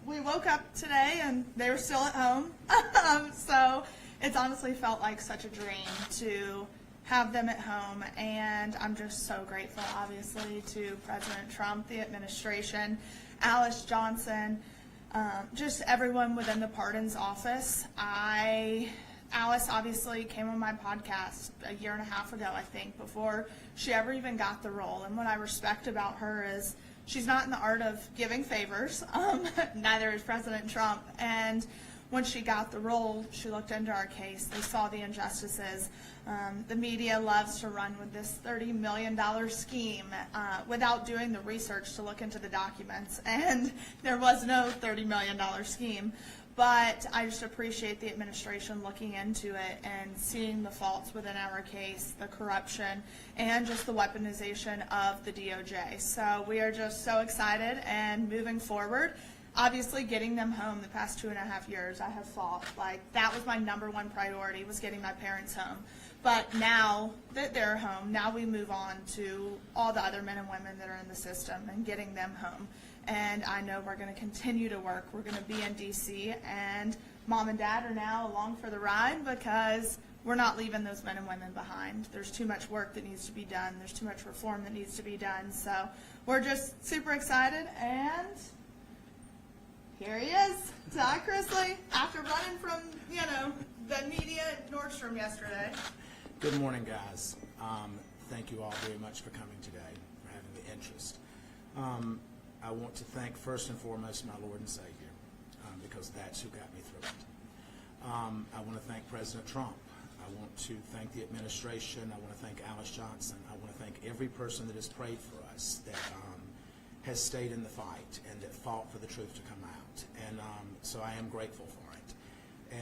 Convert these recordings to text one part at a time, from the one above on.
we woke up today and they were still at home. So it's honestly felt like such a dream to have them at home, and I'm just so grateful, obviously, to President Trump, the administration, Alice Johnson, just everyone within the pardons office. Alice obviously came on my podcast a year and a half ago, I think, before she ever even got the role. And what I respect about her is she's not in the art of giving favors. Neither is President Trump. And when she got the role, she looked into our case. They saw the injustices. The media loves to run with this $30 million scheme without doing the research to look into the documents. And there was no $30 million scheme. But I just appreciate the administration looking into it and seeing the faults within our case, the corruption, and just the weaponization of the DOJ. So we are just so excited and moving forward. Obviously, getting them home the past 2.5 years, I have fought. Like, that was my #1 priority, was getting my parents home. But now that they're home, now we move on to all the other men and women that are in the system and getting them home. And I know we're going to continue to work. We're going to be in D.C., and Mom and Dad are now along for the ride because we're not leaving those men and women behind. There's too much work that needs to be done. There's too much reform that needs to be done. So we're just super excited, and here he is, Todd Chrisley, after running from, the media at Nordstrom yesterday. Good morning, guys. Thank you all very much for coming today, for having the interest. I want to thank first and foremost my Lord and Savior, because that's who got me through it. I want to thank President Trump. I want to thank the administration. I want to thank Alice Johnson. I want to thank every person that has prayed for us, that has stayed in the fight and that fought for the truth to come out. And so I am grateful for it.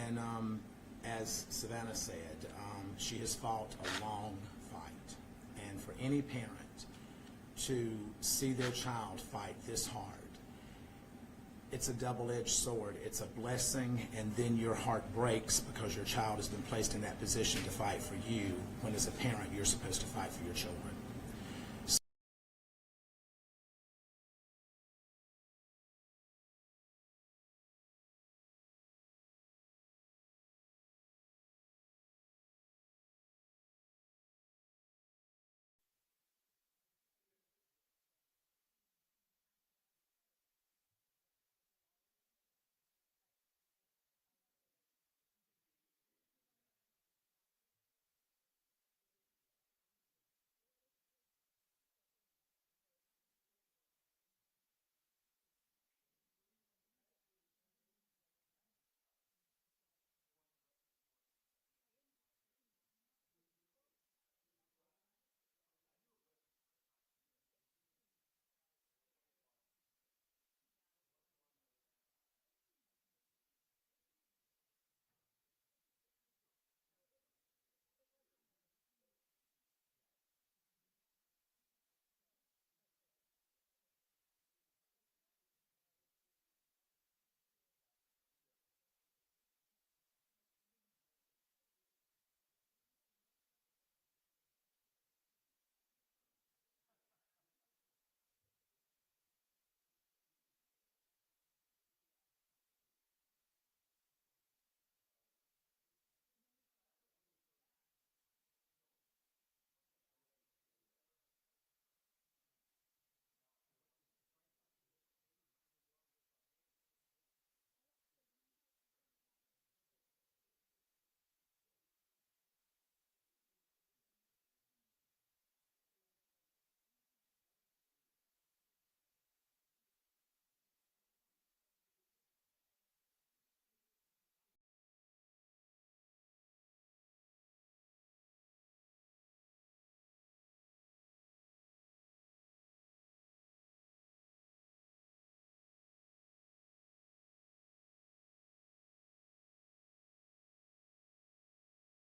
And as Savannah said, she has fought a long fight. And for any parent to see their child fight this hard, it's a double-edged sword. It's a blessing, and then your heart breaks because your child has been placed in that position to fight for you, when as a parent you're supposed to fight for your children.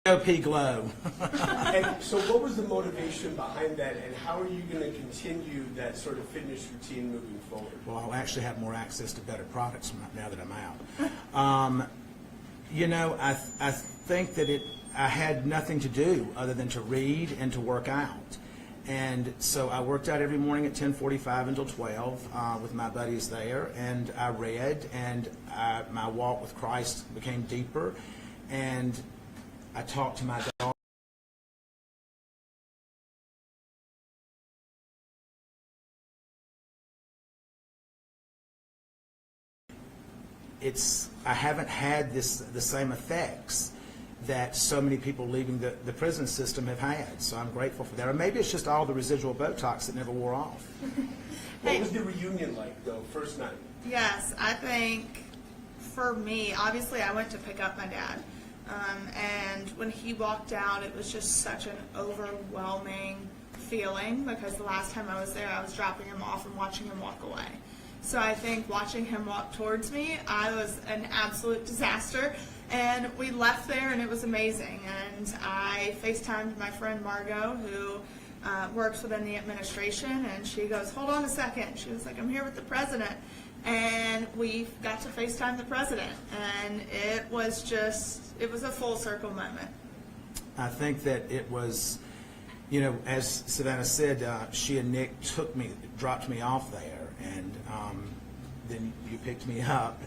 GOP glow. And so what was the motivation behind that, and how are you going to continue that sort of fitness routine moving forward? Well, I'll actually have more access to better products now that I'm out. I think that I had nothing to do other than to read and to work out. And so I worked out every morning at 10:45 until 12 with my buddies there, and I read, and my walk with Christ became deeper, and I talked to my daughter. I haven't had the same effects that so many people leaving the prison system have had. So I'm grateful for that. Or maybe it's just all the residual Botox that never wore off. What was the reunion like, though, first night? Yes, I think for me, obviously I went to pick up my dad. And when he walked out, it was just such an overwhelming feeling because the last time I was there, I was dropping him off and watching him walk away. So I think watching him walk towards me, I was an absolute disaster. And we left there, and it was amazing. And I FaceTimed my friend Margot, who works within the administration, and she goes, "Hold on a second." She was like, "I'm here with the president." And we got to FaceTime the president, and it was a full circle moment. I think that it was, you know, as Savannah said, she and Nick dropped me off there, and then you picked me up.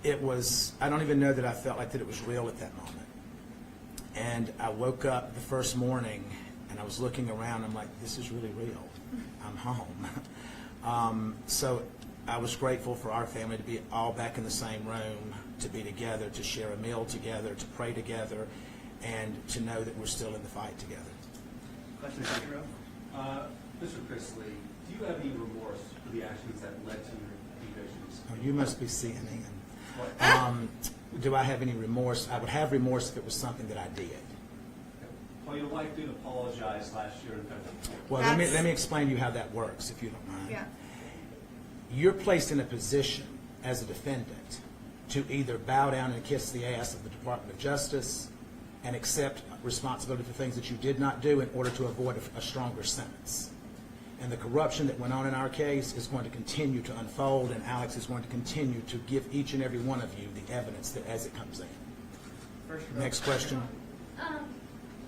It was, I don't even know that I felt like that it was real at that moment. And I woke up the first morning, and I was looking around, I'm like, this is really real. I'm home. So I was grateful for our family to be all back in the same room, to be together, to share a meal together, to pray together, and to know that we're still in the fight together. Question to Hero. Mr. Chrisley, do you have any remorse for the actions that led to your evasions? Oh, you must be CNN. What? Do I have any remorse? I would have remorse if it was something that I did. Well, your wife did apologize last year in federal court. Well, let me explain to you how that works, if you don't mind. Yeah. You're placed in a position as a defendant to either bow down and kiss the ass of the Department of Justice and accept responsibility for things that you did not do in order to avoid a stronger sentence. And the corruption that went on in our case is going to continue to unfold, and Alex is going to continue to give each and every one of you the evidence that as it comes in. Next question.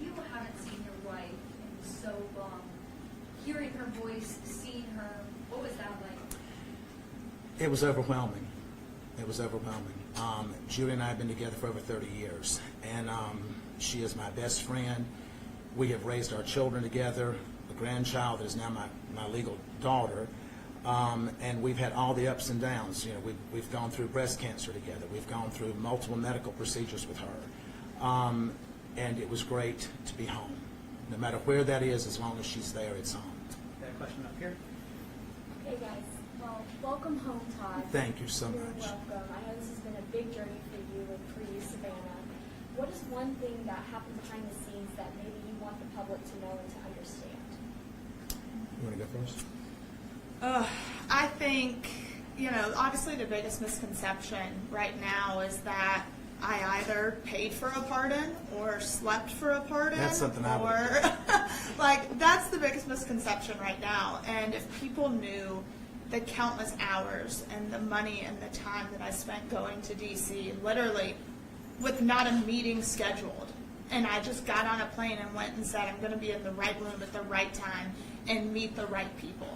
You haven't seen your wife in so long. Hearing her voice, seeing her, what was that like? It was overwhelming. It was overwhelming. Julie and I have been together for over 30 years, and she is my best friend. We have raised our children together, a grandchild that is now my legal daughter, and we've had all the ups and downs. You know, we've gone through breast cancer together. We've gone through multiple medical procedures with her, and it was great to be home. No matter where that is, as long as she's there, it's home. Got a question up here? Hey guys, well, welcome home, Todd. Thank you so You're much. welcome. I know this has been a big journey for you and for you, Savannah. What is one thing that happened behind the scenes that maybe you want the public to know and to understand? You want to go first? I think, you know, obviously the biggest misconception right now is that I either paid for a pardon or slept for a pardon. That's something I would or like, that's the biggest misconception right now. And if people knew the countless hours and the money and the time that I spent going to DC, literally with not a meeting scheduled, and I just got on a plane and went and said, I'm going to be in the right room at the right time and meet the right people.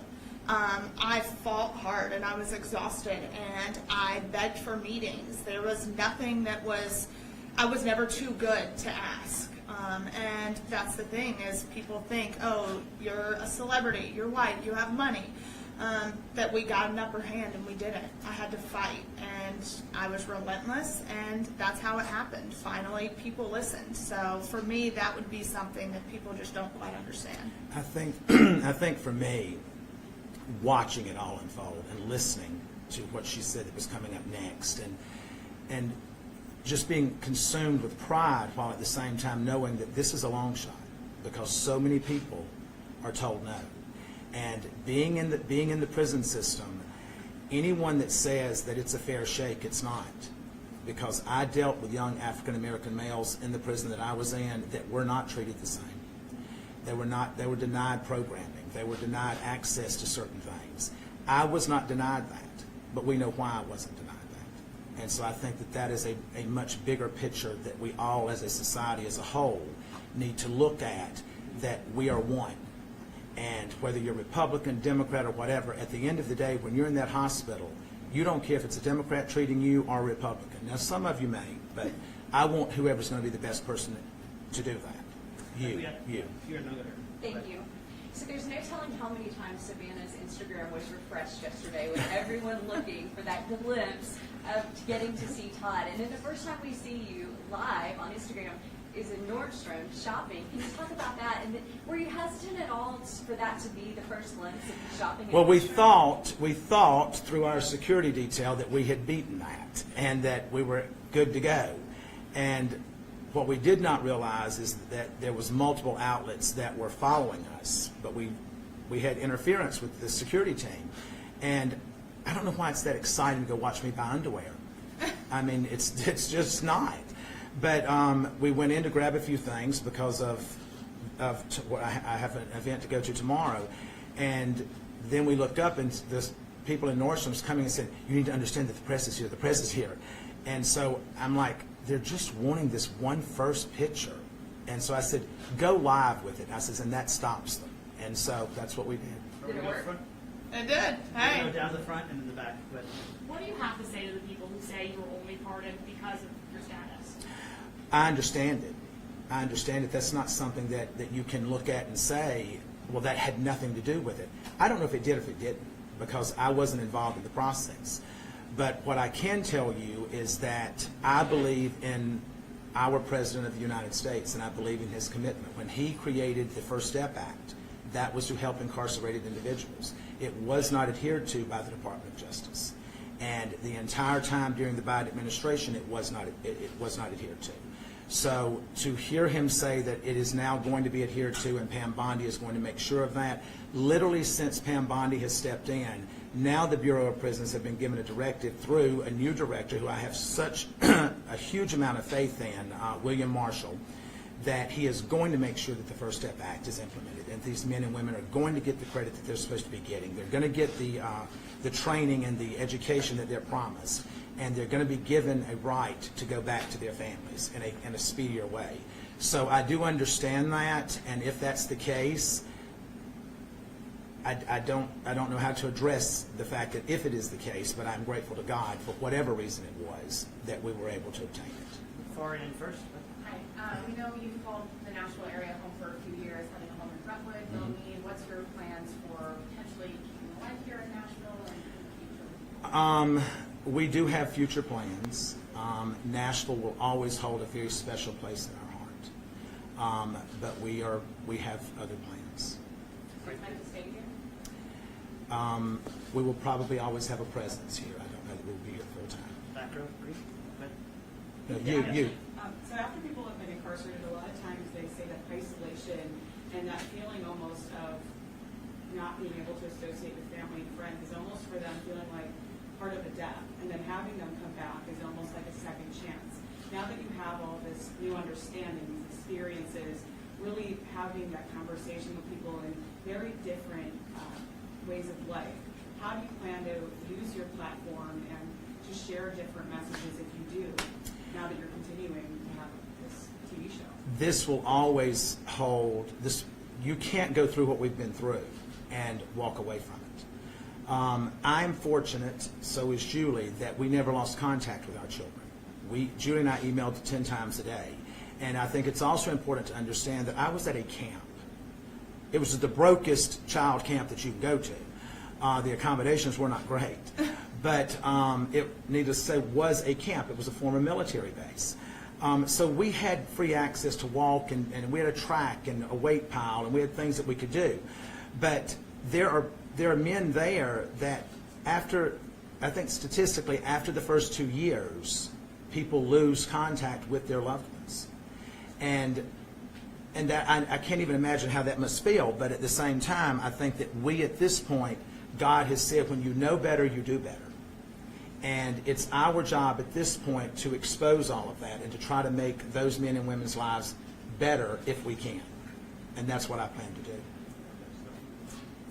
I fought hard and I was exhausted and I begged for meetings. There was nothing I was never too good to ask. And that's the thing is people think, oh, you're a celebrity, you're white, you have money. That we got an upper hand and we didn't. I had to fight and I was relentless and that's how it happened. Finally, people listened. So for me, that would be something that people just don't quite understand. I think for me, watching it all unfold and listening to what she said that was coming up next, and just being consumed with pride while at the same time knowing that this is a long shot because so many people are told no. And being in the prison system, anyone that says that it's a fair shake, it's not. Because I dealt with young African American males in the prison that I was in that were not treated the same. They were denied programming. They were denied access to certain things. I was not denied that, but we know why I wasn't denied that. And so I think that is a much bigger picture that we all as a society as a whole need to look at, that we are one. And whether you're Republican, Democrat, or whatever, at the end of the day, when you're in that hospital, you don't care if it's a Democrat treating you or a Republican. Now, some of you may, but I want whoever's going to be the best person to do that. You. Thank you. So there's no telling how many times Savannah's Instagram was refreshed yesterday with everyone looking for that glimpse of getting to see Todd. And then the first time we see you live on Instagram is in Nordstrom shopping. Can you talk about that? And then, were you hesitant at all for that to be the first glimpse of you shopping at Well, we Nordstrom? thought through our security detail that we had beaten that and that we were good to go. And what we did not realize is that there was multiple outlets that were following us, but we had interference with the security team. And I don't know why it's that exciting to go watch me buy underwear. I mean, it's just not. But we went in to grab a few things because of what I have an event to go to tomorrow. And then we looked up and the people in Nordstrom's coming and said, you need to understand that the press is here, the press is here. And so I'm like, they're just wanting this one first picture. And so I said, go live with it. I says, and that stops them. And so that's what we did. Did it work? It did. Hey. Go down the front and in the back. But What do you have to say to the people who say you were only pardoned because of your status? I understand it. I understand it. That's not something that you can look at and say, well, that had nothing to do with it. I don't know if it did or if it didn't, because I wasn't involved in the process. But what I can tell you is that I believe in our President of the United States, and I believe in his commitment. When he created the First Step Act, that was to help incarcerated individuals. It was not adhered to by the Department of Justice. And the entire time during the Biden administration, it was not adhered to. So to hear him say that it is now going to be adhered to and Pam Bondi is going to make sure of that, literally since Pam Bondi has stepped in, now the Bureau of Prisons have been given a directive through a new director who I have such a huge amount of faith in, William Marshall, that he is going to make sure that the First Step Act is implemented, and these men and women are going to get the credit that they're supposed to be getting. They're going to get the training and the education that they're promised, and they're going to be given a right to go back to their families in a speedier way. So I do understand that, and if that's the case, I don't know how to address the fact that if it is the case, but I'm grateful to God for whatever reason it was that we were able to obtain it. foreign in first. Hi, we know you've called the Nashville area home for a few years, having a home in Brentwood, Wilmington. What's your plans for potentially keeping a life here in Nashville and in the future? We do have future plans. Nashville will always hold a very special place in our heart. But we have other plans. Do you plan to stay here? We will probably always have a presence here. I don't know that we'll be here full time. Back row, please. No, you. So after people have been incarcerated, a lot of times they say that isolation and that feeling almost of not being able to associate with family and friends is almost for them feeling like part of a death. And then having them come back is almost like a second chance. Now that you have all this new understanding, these experiences, really having that conversation with people in very different ways of life, how do you plan to use your platform and to share different messages if you do, now that you're continuing to have this TV show? This will always hold this. You can't go through what we've been through and walk away from it. I'm fortunate, so is Julie, that we never lost contact with our children. Julie and I emailed 10 times a day. And I think it's also important to understand that I was at a camp. It was the brokest child camp that you can go to. The accommodations were not great. But it, needless to say, was a camp. It was a former military base. So we had free access to walk, and we had a track and a weight pile, and we had things that we could do. But there are men there that after, I think statistically, after the first 2 years, people lose contact with their loved ones. And that, I can't even imagine how that must feel, but at the same time, I think that we at this point, God has said, when you know better, you do better. And it's our job at this point to expose all of that and to try to make those men and women's lives better if we can. And that's what I plan to do.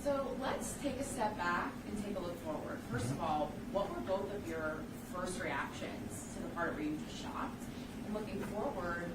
So let's take a step back and take a look forward. First of all, what were both of your first reactions to the part where you just shocked? And looking forward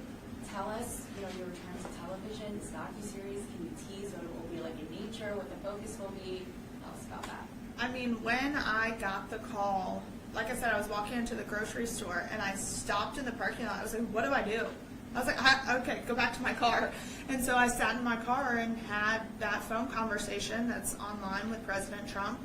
tell us, your return to television, this docuseries? Can you tease what it will be like in nature, what the focus will be? Tell us about that. I mean, when I got the call, like I said, I was walking into the grocery store and I stopped in the parking lot. I was like, what do I do? I was like, okay, go back to my car. And so I sat in my car and had that phone conversation that's online with President Trump.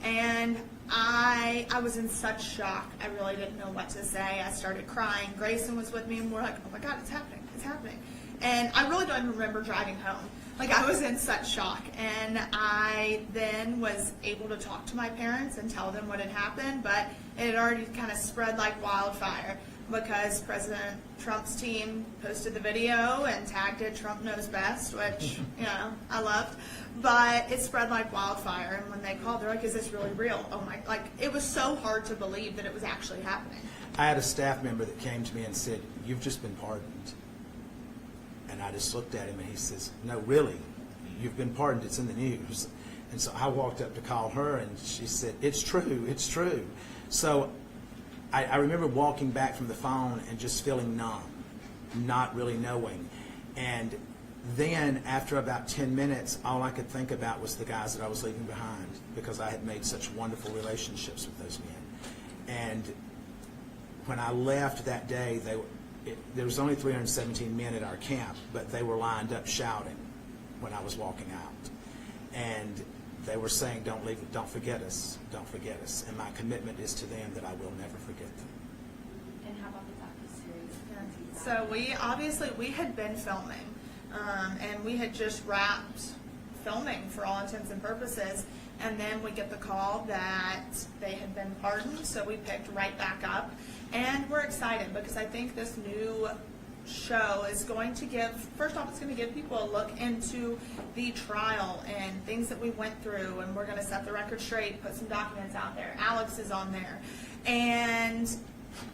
And I was in such shock. I really didn't know what to say. I started crying. Grayson was with me and we're like, oh my God, it's happening. It's happening. And I really don't even remember driving home. Like, I was in such shock. And I then was able to talk to my parents and tell them what had happened, but it had already kind of spread like wildfire because President Trump's team posted the video and tagged it Trump Knows Best, which, I loved. But it spread like wildfire. And when they called, they're like, is this really real? Oh my, like, it was so hard to believe that it was actually happening. I had a staff member that came to me and said, you've just been pardoned. And I just looked at him and he says, no, really, you've been pardoned, it's in the news. And so I walked up to call her and she said, it's true, it's true. So I remember walking back from the phone and just feeling numb, not really knowing. And then after about 10 minutes, all I could think about was the guys that I was leaving behind because I had made such wonderful relationships with those men. And when I left that day, there was only 317 men at our camp, but they were lined up shouting when I was walking out. And they were saying, don't leave it, don't forget us, don't forget us. And my commitment is to them that I will never forget them. And how about the docuseries? So we had been filming, and we had just wrapped filming for all intents and purposes. And then we get the call that they had been pardoned, so we picked right back up. And we're excited because I think this new show is going to give, first off, it's going to give people a look into the trial and things that we went through, and we're going to set the record straight, put some documents out there. Alex is on there.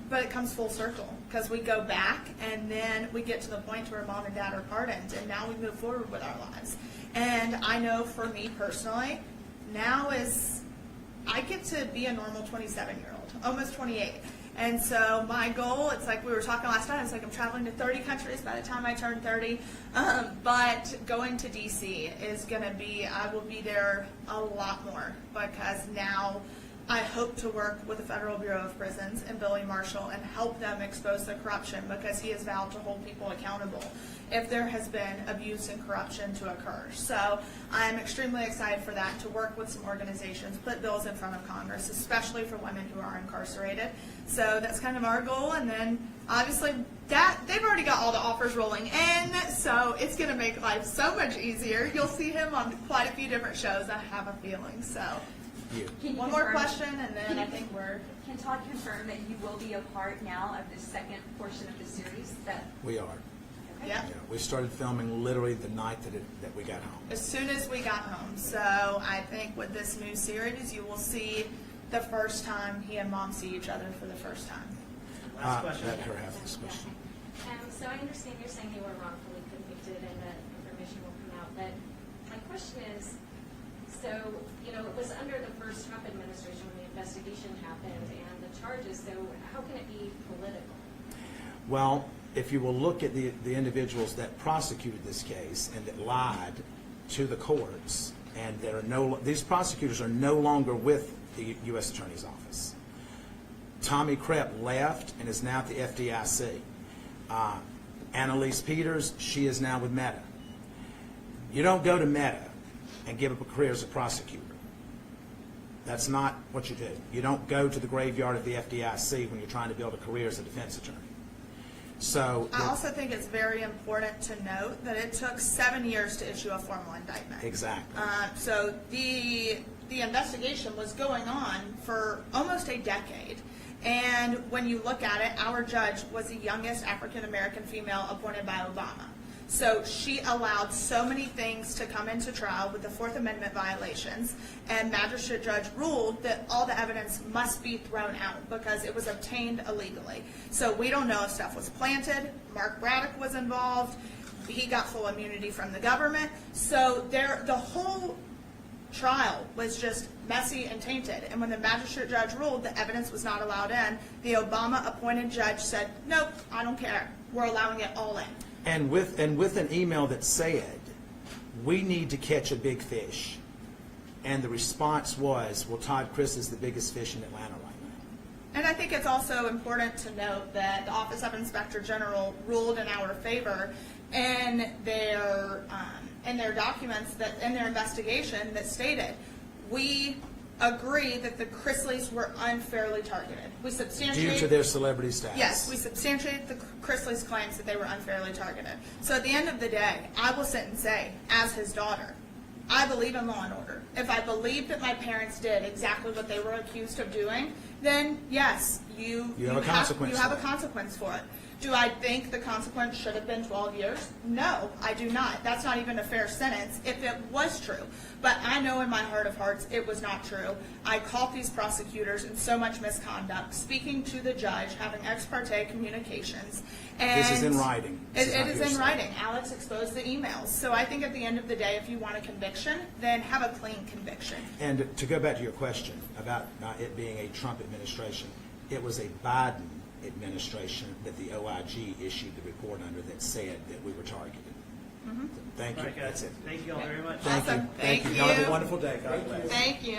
But it comes full circle because we go back and then we get to the point where mom and dad are pardoned, and now we move forward with our lives. And I know for me personally, now I get to be a normal 27-year-old, almost 28. And so my goal, it's like we were talking last night, it's like I'm traveling to 30 countries by the time I turn 30. But going to D.C. is going to be, I will be there a lot more because now I hope to work with the Federal Bureau of Prisons and Billy Marshall and help them expose the corruption because he has vowed to hold people accountable if there has been abuse and corruption to occur. So I'm extremely excited for that, to work with some organizations, put bills in front of Congress, especially for women who are incarcerated. So that's kind of our goal. And then obviously they've already got all the offers rolling in, so it's going to make life so much easier. You'll see him on quite a few different shows, I have a feeling. So one more question, and then I think Can Todd confirm that you will be a part now of the second portion of the series? We are. Yeah. We started filming literally the night that we got home. As soon as we got home. So I think with this new series, you will see the first time he and mom see each other for the first time. Last question. Let her have this question. So I understand you're saying you were wrongfully convicted and that information will come out, but my question is, so, it was under the first Trump administration when the investigation happened and the charges, so how can it be political? Well, if you will look at the individuals that prosecuted this case and that lied to the courts, and these prosecutors are no longer with the U.S. Attorney's Office. Tommy Krepp left and is now at the FDIC. Annalise Peters, she is now with Meta. You don't go to Meta and give up a career as a prosecutor. That's not what you do. You don't go to the graveyard of the FDIC when you're trying to build a career as a defense attorney. So I also think it's very important to note that it took 7 years to issue a formal indictment. Exactly. So the investigation was going on for almost a decade. And when you look at it, our judge was the youngest African-American female appointed by Obama. So she allowed so many things to come into trial with the Fourth Amendment violations, and magistrate judge ruled that all the evidence must be thrown out because it was obtained illegally. So we don't know if stuff was planted. Mark Braddock was involved. He got full immunity from the government. So the whole trial was just messy and tainted. And when the magistrate judge ruled the evidence was not allowed in, the Obama appointed judge said, nope, I don't care. We're allowing it all in. And with an email that said, we need to catch a big fish. And the response was, well, Todd Chrisley is the biggest fish in Atlanta right now. And I think it's also important to note that the Office of Inspector General ruled in our favor in their documents, that in their investigation, that stated, we agree that the Chrisleys were unfairly targeted. We substantiate Due to their celebrity status. Yes, we substantiate the Chrisleys' claims that they were unfairly targeted. So at the end of the day, I will sit and say, as his daughter, I believe in law and order. If I believe that my parents did exactly what they were accused of doing, then yes, you have a consequence You have for a it. consequence for it. Do I think the consequence should have been 12 years? No, I do not. That's not even a fair sentence if it was true. But I know in my heart of hearts it was not true. I caught these prosecutors in so much misconduct, speaking to the judge, having ex parte communications. And This is in writing. This is It not is in hearsay. writing. Alex exposed the emails. So I think at the end of the day, if you want a conviction, then have a clean conviction. And to go back to your question about it being a Trump administration, it was a Biden administration that the OIG issued the report under that said that we were targeted. Mm-hmm. Thank you. All right, guys. That's it. Thank you all very much. Thank you. Awesome. Thank you. Thank Y'all have you. a wonderful day. God bless. Thank you.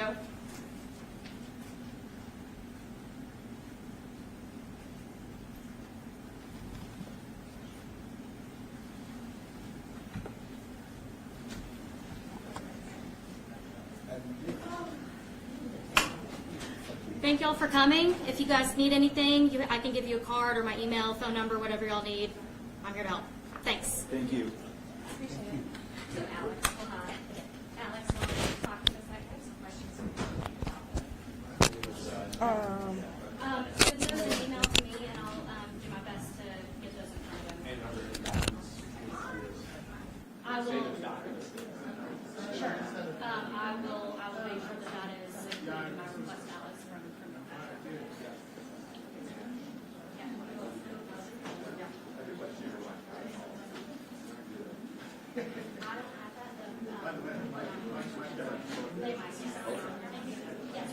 Thank y'all for coming. If you guys need anything, I can give you a card or my email, phone number, whatever y'all need. I'm here to help. Thanks. Thank you. So Alex, Alex, while we're talking this, I have some questions. Send those an email to me and I'll do my best to get those in front of them. I will. Sure. I will make sure that that is included in my request, Alex, from the I don't have that, but, they might. Yes.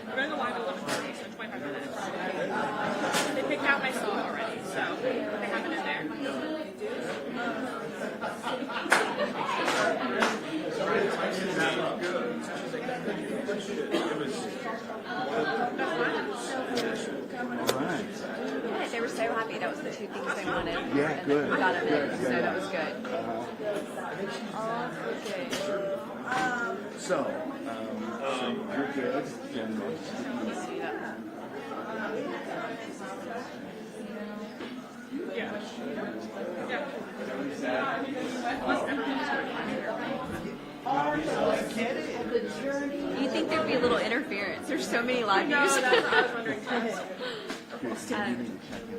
We're going to go live at 11:30, so 25 minutes. They picked out my song already, so they have it in there. Yeah, they were so happy. That was the two things they wanted. Yeah, and good. We got them in, Good, so yeah, that yeah. was good. So you're good, generally. Yeah. You think there'd be a little interference? There's so many live No, views. that's what I was wondering.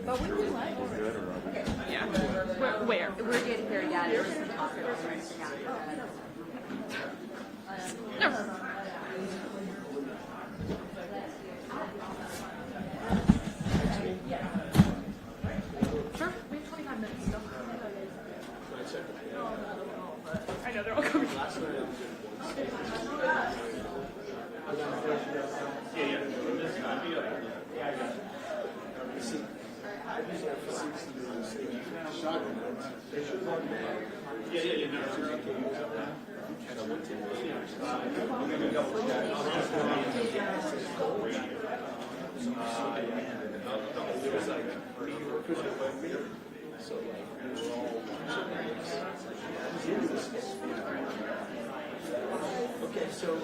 But we were live. Yeah. Where? We're getting there, yeah. There was some talk about Sure. We have 25 minutes still. I know, they're all coming. Okay, so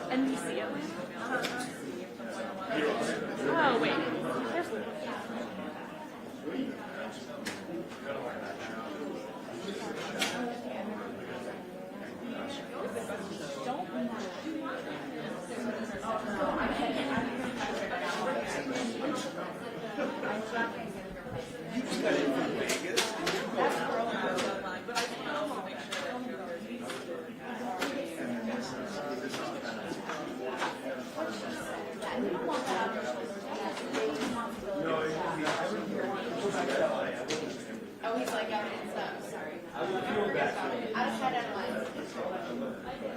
NBC Atlanta. Oh, wait. There's Oh, he's like, sorry. I was trying to